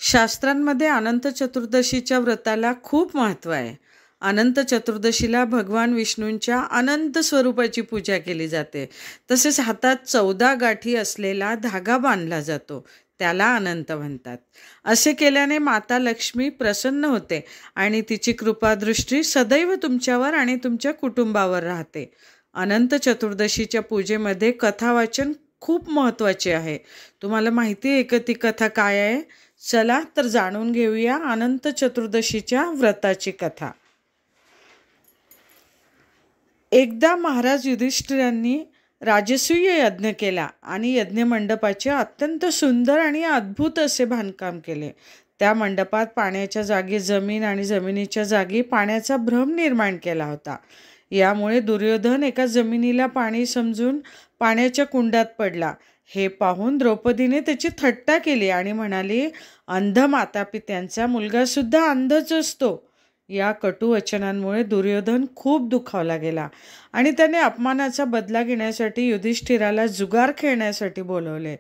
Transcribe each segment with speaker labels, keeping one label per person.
Speaker 1: शास्त्रांमध्ये अनंत चतुर्दशीच्या व्रताला खूप महत्त्व आहे. अनंत चतुर्दशीला भगवान विष्णूंच्या अनंत स्वरूपाची पूजा केली जाते. तसेच हातात 14 गाठी असलेला धागा बांधला जातो, त्याला अनंत म्हणतात. असे केल्याने माता लक्ष्मी प्रसन्न होते आणि तिची कृपादृष्टी सदैव तुमच्यावर आणि तुमच्या कुटुंबावर राहते. अनंत चतुर्दशीच्या पूजेमध्ये कथावाचन खूप महत्त्वाचे आहे. तुम्हाला माहिती आहे का ती कथा काय आहे? चला तर जाणून घेऊया अनंत चतुर्दशीच्या व्रताची कथा. एकदा महाराज युधिष्ठिरांनी राजसूय यज्ञ केला आणि यज्ञ मंडपाचे अत्यंत सुंदर आणि अद्भुत असे बांधकाम केले. त्या मंडपात पाण्याच्या जागी जमीन आणि जमिनीच्या जागी पाण्याचा भ्रम निर्माण केला होता. यामुळे दुर्योधन एका जमिनीला पाणी समजून पाण्याच्या कुंडात पडला. हे पाहून द्रौपदीने त्याची थट्टा केली आणि म्हणाली, अंध मातापित्यांचा मुलगा सुद्धा अंधच असतो. या कटू वचनांमुळे दुर्योधन खूप दुखावला गेला आणि त्याने अपमानाचा बदला घेण्यासाठी युधिष्ठिराला जुगार खेळण्यासाठी बोलवले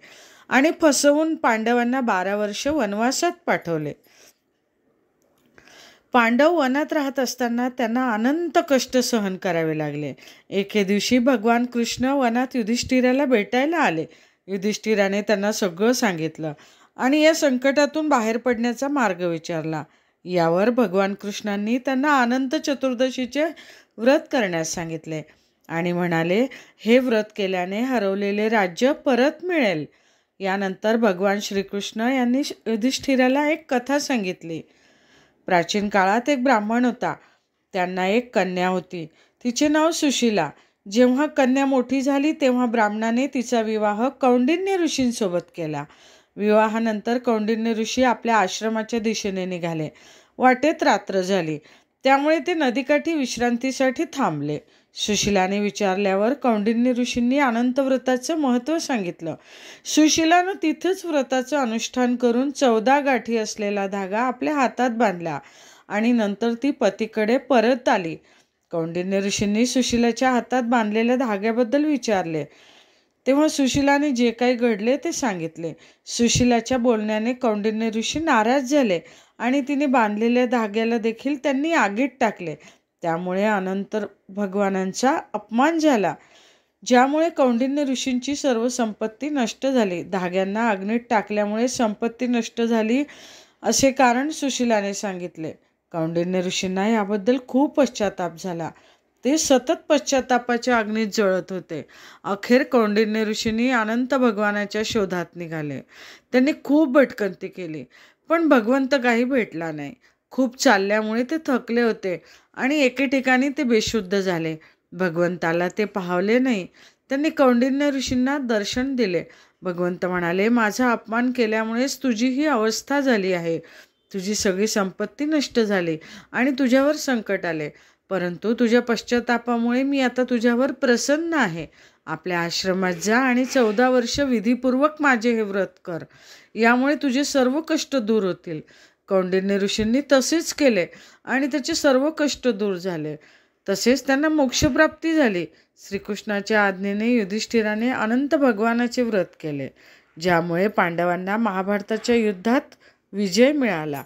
Speaker 1: आणि फसवून पांडवांना 12 वर्ष वनवासात पाठवले. पांडव वनात राहत असताना त्यांना अनंत कष्ट सहन करावे लागले. एके दिवशी भगवान कृष्ण वनात युधिष्ठिराला भेटायला आले. युधिष्ठिराने त्यांना सगळं सांगितलं आणि या संकटातून बाहेर पडण्याचा मार्ग विचारला. यावर भगवान कृष्णांनी त्यांना अनंत चतुर्दशीचे व्रत करण्यास सांगितले आणि म्हणाले, हे व्रत केल्याने हरवलेले राज्य परत मिळेल. यानंतर भगवान श्रीकृष्ण यांनी युधिष्ठिराला एक कथा सांगितली. प्राचीन काळात एक ब्राह्मण होता. त्यांना एक कन्या होती. तिचे नाव सुशीला. जेव्हा कन्या मोठी झाली तेव्हा ब्राह्मणाने तिचा विवाह कौंडिन्य ऋषींसोबत केला. विवाहानंतर कौंडिन्य ऋषी आपल्या आश्रमाच्या दिशेने निघाले. वाटेत रात्र झाली, त्यामुळे ते नदीकाठी विश्रांतीसाठी थांबले. सुशीलाने विचारल्यावर कौंडिन्य ऋषींनी अनंत व्रताचं महत्त्व सांगितलं. सुशीलानं तिथंच व्रताचं अनुष्ठान करून 14 गाठी असलेला धागा आपल्या हातात बांधला आणि नंतर ती पतीकडे परत आली. कौंडिन्य ऋषींनी सुशीलाच्या हातात बांधलेल्या धाग्याबद्दल विचारले. तेव्हा सुशीलाने जे काही घडले ते सांगितले. सुशीलाच्या बोलण्याने कौंडिन्य ऋषी नाराज झाले आणि तिने बांधलेल्या धाग्याला देखील त्यांनी आगीत टाकले. त्यामुळे अनंत भगवानांचा अपमान झाला, ज्यामुळे कौंडिन्य ऋषींची सर्व संपत्ती नष्ट झाली. धाग्यांना अग्नीत टाकल्यामुळे संपत्ती नष्ट झाली असे कारण सुशीलाने सांगितले. कौंडिन्य ऋषींना याबद्दल खूप पश्चाताप झाला. ते सतत पश्चातापाच्या अग्नीत जळत होते. अखेर कौंडिन्य ऋषींनी अनंत भगवानाच्या शोधात निघाले. त्यांनी खूप भटकंती केली, पण भगवंत काही भेटला नाही. खूप चालल्यामुळे ते थकले होते आणि एके ठिकाणी ते बेशुद्ध झाले. भगवंताला ते पाहवले नाही. त्यांनी कौंडिन्य ऋषींना दर्शन दिले. भगवंत म्हणाले, माझा अपमान केल्यामुळेच तुझी ही अवस्था झाली आहे. तुझी सगळी संपत्ती नष्ट झाली आणि तुझ्यावर संकट आले, परंतु तुझ्या पश्चातापामुळे मी आता तुझ्यावर प्रसन्न आहे. आपल्या आश्रमात जा आणि 14 वर्ष विधीपूर्वक माझे हे व्रत कर. यामुळे तुझे सर्व कष्ट दूर होतील. कौंडिन्य ऋषींनी तसेच केले आणि त्याचे सर्व कष्ट दूर झाले. तसेच त्यांना मोक्षप्राप्ती झाली. श्रीकृष्णाच्या आज्ञेने युधिष्ठिराने अनंत भगवानाचे व्रत केले, ज्यामुळे पांडवांना महाभारताच्या युद्धात विजय मिळाला.